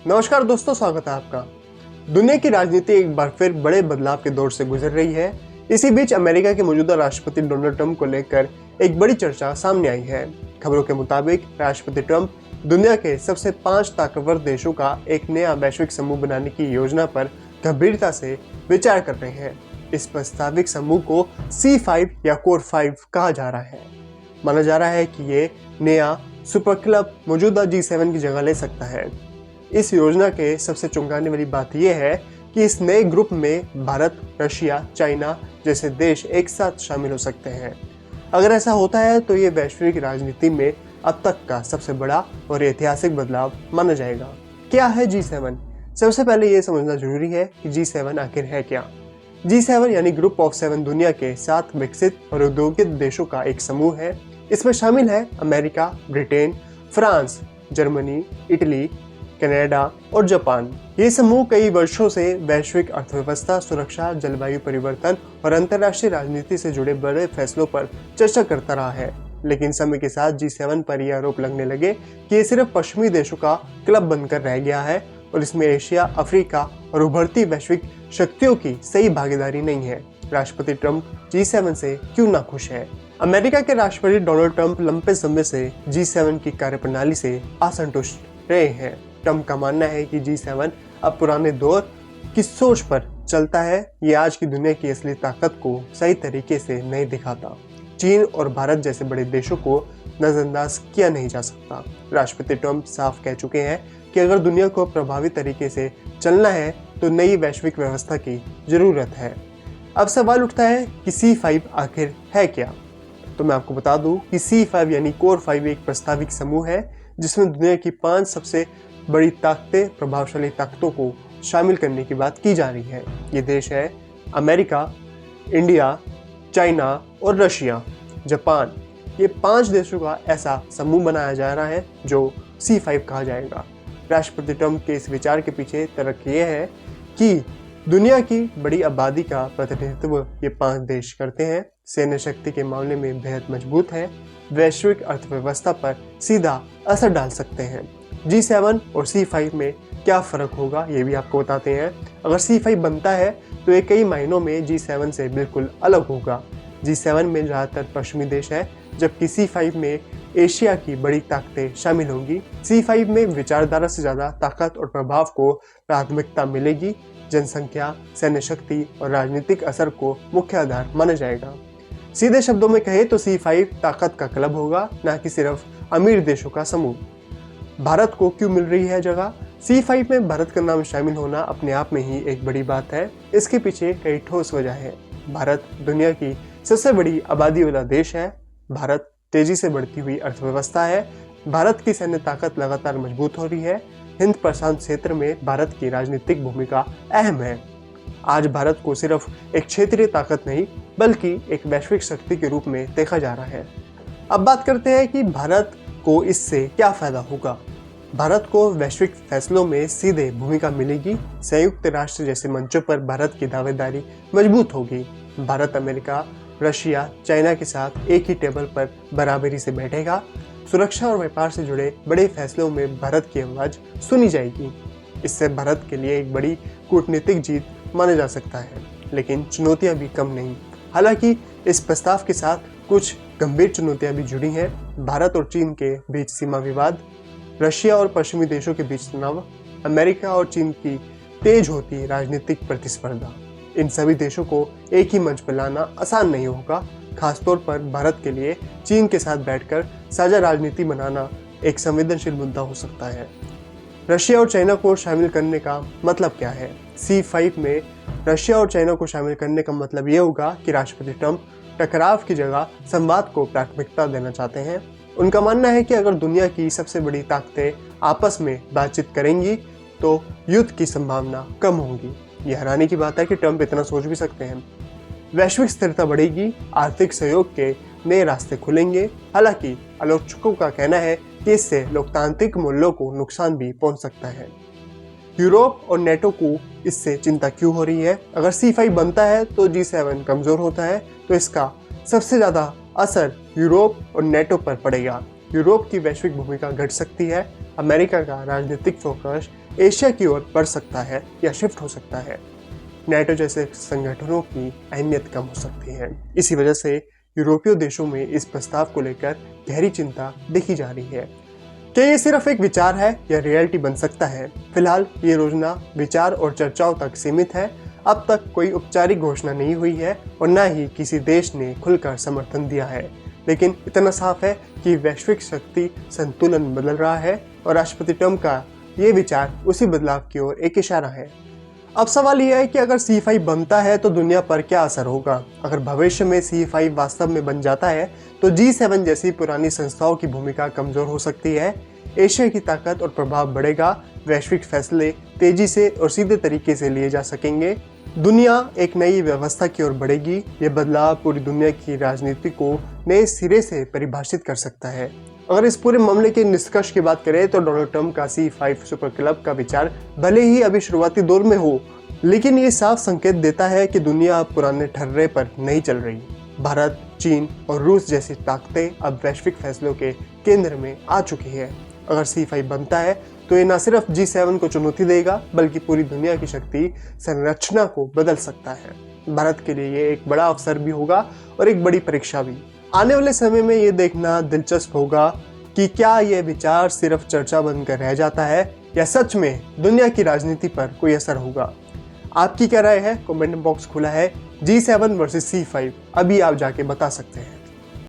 नमस्कार दोस्तों, स्वागत है आपका। दुनिया की राजनीति एक बार फिर बड़े बदलाव के दौर से गुजर रही है। इसी बीच अमेरिका के मौजूदा राष्ट्रपति डोनाल्ड ट्रंप को लेकर एक बड़ी चर्चा सामने आई है। खबरों के मुताबिक राष्ट्रपति ट्रंप दुनिया के सबसे 5 ताकतवर देशों का एक नया वैश्विक समूह बनाने की योजना पर गंभीरता से विचार कर रहे हैं। इस प्रस्तावित समूह को C5 या कोर 5 कहा जा रहा है। माना जा रहा है कि ये नया सुपर क्लब मौजूदा G7 की जगह ले सकता है। इस योजना के सबसे चौंकाने वाली बात यह है कि इस नए ग्रुप में भारत, रशिया, चाइना जैसे देश एक साथ शामिल हो सकते हैं। अगर ऐसा होता है तो ये वैश्विक राजनीति में अब तक का सबसे बड़ा और ऐतिहासिक बदलाव माना जाएगा। क्या है G7? सबसे पहले ये समझना जरूरी है कि G7 आखिर है क्या। G7 यानी ग्रुप ऑफ 7 दुनिया के 7 विकसित और औद्योगिक देशों का एक समूह है। इसमें शामिल है America, Britain, France, Germany, Italy, Canada और जापान। ये समूह कई वर्षों से वैश्विक अर्थव्यवस्था, सुरक्षा, जलवायु परिवर्तन और अंतर्राष्ट्रीय राजनीति से जुड़े बड़े फैसलों पर चर्चा करता रहा है। लेकिन समय के साथ G7 पर यह आरोप लगने लगे कि ये सिर्फ पश्चिमी देशों का क्लब बनकर रह गया है और इसमें एशिया, अफ्रीका और उभरती वैश्विक शक्तियों की सही भागीदारी नहीं है। राष्ट्रपति ट्रंप G7 से क्यों ना खुश है? अमेरिका के राष्ट्रपति डोनाल्ड ट्रंप लंबे समय से G7 की कार्यप्रणाली से असंतुष्ट रहे हैं। ट्रंप का मानना है कि G7 अब पुराने दौर की सोच पर चलता है। ये आज की दुनिया की असली ताकत को सही तरीके से नहीं दिखाता। चीन और भारत जैसे बड़े देशों को नजरअंदाज किया नहीं जा सकता। राष्ट्रपति ट्रंप साफ कह चुके हैं कि अगर दुनिया को प्रभावी तरीके से चलना है तो नई वैश्विक व्यवस्था की जरूरत है। अब सवाल उठता है कि C5 आखिर है क्या? तो मैं आपको बता दूं कि C5 यानी कोर 5 एक प्रस्तावित समूह है जिसमें दुनिया की 5 सबसे बड़ी ताकतें, प्रभावशाली ताकतों को शामिल करने की बात की जा रही है। ये देश है अमेरिका, इंडिया, चाइना और रशिया, जापान। ये 5 देशों का ऐसा समूह बनाया जा रहा है जो C5 कहा जाएगा। राष्ट्रपति ट्रंप के इस विचार के पीछे तर्क ये है कि दुनिया की बड़ी आबादी का प्रतिनिधित्व ये 5 देश करते हैं, सैन्य शक्ति के मामले में बेहद मजबूत है, वैश्विक अर्थव्यवस्था पर सीधा असर डाल सकते हैं। G7 और C5 में क्या फ़र्क होगा ये भी आपको बताते हैं। अगर C5 बनता है तो ये कई मायनों में G7 से बिल्कुल अलग होगा। G7 में ज़्यादातर पश्चिमी देश है, जबकि C5 में एशिया की बड़ी ताकतें शामिल होंगी। C5 में विचारधारा से ज़्यादा ताकत और प्रभाव को प्राथमिकता मिलेगी। जनसंख्या, सैन्य शक्ति और राजनीतिक असर को मुख्य आधार माना जाएगा। सीधे शब्दों में कहे तो C5 ताकत का क्लब होगा, न कि सिर्फ अमीर देशों का समूह। भारत को क्यों मिल रही है जगह? C5 में भारत का नाम शामिल होना अपने आप में ही एक बड़ी बात है। इसके पीछे कई ठोस वजह है। भारत दुनिया की सबसे बड़ी आबादी वाला देश है। भारत तेजी से बढ़ती हुई अर्थव्यवस्था है। भारत की सैन्य ताकत लगातार मजबूत हो रही है। हिंद प्रशांत क्षेत्र में भारत की राजनीतिक भूमिका अहम है। आज भारत को सिर्फ एक क्षेत्रीय ताकत नहीं बल्कि एक वैश्विक शक्ति के रूप में देखा जा रहा है। अब बात करते हैं कि भारत को इससे क्या फायदा होगा। भारत को वैश्विक फैसलों में सीधे भूमिका मिलेगी। संयुक्त राष्ट्र जैसे मंचों पर भारत की दावेदारी मजबूत होगी। भारत अमेरिका, रशिया, चाइना के साथ एक ही टेबल पर बराबरी से बैठेगा। सुरक्षा और व्यापार से जुड़े बड़े फैसलों में भारत की आवाज़ सुनी जाएगी। इससे भारत के लिए एक बड़ी कूटनीतिक जीत माना जा सकता है, लेकिन चुनौतियां भी कम नहीं। हालांकि इस प्रस्ताव के साथ कुछ गंभीर चुनौतियां भी जुड़ी हैं। भारत और चीन के बीच सीमा विवाद, रशिया और पश्चिमी देशों के बीच तनाव, अमेरिका और चीन की तेज होती राजनीतिक प्रतिस्पर्धा। इन सभी देशों को एक ही मंच पर लाना आसान नहीं होगा। खासतौर पर भारत के लिए चीन के साथ बैठकर साझा राजनीति बनाना एक संवेदनशील मुद्दा हो सकता है। रशिया और चाइना को शामिल करने का मतलब क्या है? C5 में रशिया और चाइना को शामिल करने का मतलब ये होगा कि राष्ट्रपति ट्रंप टकराव की जगह संवाद को प्राथमिकता देना चाहते हैं। उनका मानना है कि अगर दुनिया की सबसे बड़ी ताकतें आपस में बातचीत करेंगी तो युद्ध की संभावना कम होगी। यह हैरानी की बात है कि ट्रंप इतना सोच भी सकते हैं। वैश्विक स्थिरता बढ़ेगी, आर्थिक सहयोग के नए रास्ते खुलेंगे। हालांकि आलोचकों का कहना है कि इससे लोकतांत्रिक मूल्यों को नुकसान भी पहुंच सकता है। यूरोप और नेटो को इससे चिंता क्यों हो रही है? अगर C5 बनता है तो G7 कमजोर होता है, तो इसका सबसे ज्यादा असर यूरोप और नेटो पर पड़ेगा। यूरोप की वैश्विक भूमिका घट सकती है। अमेरिका का राजनीतिक फोकस एशिया की ओर बढ़ सकता है या शिफ्ट हो सकता है। नाटो जैसे संगठनों की अहमियत कम हो सकती है। इसी वजह से यूरोपीय देशों में इस प्रस्ताव को लेकर गहरी चिंता देखी जा रही है। क्या ये सिर्फ एक विचार है या रियलिटी बन सकता है? फिलहाल ये योजना विचार और चर्चाओं तक सीमित है। अब तक कोई औपचारिक घोषणा नहीं हुई है और न ही किसी देश ने खुलकर समर्थन दिया है। लेकिन इतना साफ है कि वैश्विक शक्ति संतुलन बदल रहा है और राष्ट्रपति ट्रंप का ये विचार उसी बदलाव की ओर एक इशारा है। अब सवाल यह है कि अगर C5 बनता है तो दुनिया पर क्या असर होगा। अगर भविष्य में C5 वास्तव में बन जाता है तो G7 जैसी पुरानी संस्थाओं की भूमिका कमजोर हो सकती है। एशिया की ताकत और प्रभाव बढ़ेगा। वैश्विक फैसले तेजी से और सीधे तरीके से लिए जा सकेंगे। दुनिया एक नई व्यवस्था की ओर बढ़ेगी। ये बदलाव पूरी दुनिया की राजनीति को नए सिरे से परिभाषित कर सकता है। अगर इस पूरे मामले के निष्कर्ष की बात करें तो डोनाल्ड ट्रंप का C5 सुपर क्लब का विचार भले ही अभी शुरुआती दौर में हो, लेकिन ये साफ संकेत देता है कि दुनिया अब पुराने ठर्रे पर नहीं चल रही। भारत, चीन और रूस जैसी ताकतें अब वैश्विक फैसलों के केंद्र में आ चुकी है। अगर C5 बनता है तो ये न सिर्फ G7 को चुनौती देगा बल्कि पूरी दुनिया की शक्ति संरचना को बदल सकता है। भारत के लिए ये एक बड़ा अवसर भी होगा और एक बड़ी परीक्षा भी। आने वाले समय में ये देखना दिलचस्प होगा कि क्या यह विचार सिर्फ चर्चा बनकर रह जाता है या सच में दुनिया की राजनीति पर कोई असर होगा। आपकी क्या राय है? कमेंट बॉक्स खुला है। G7 वर्सेस C5 अभी आप जाके बता सकते हैं।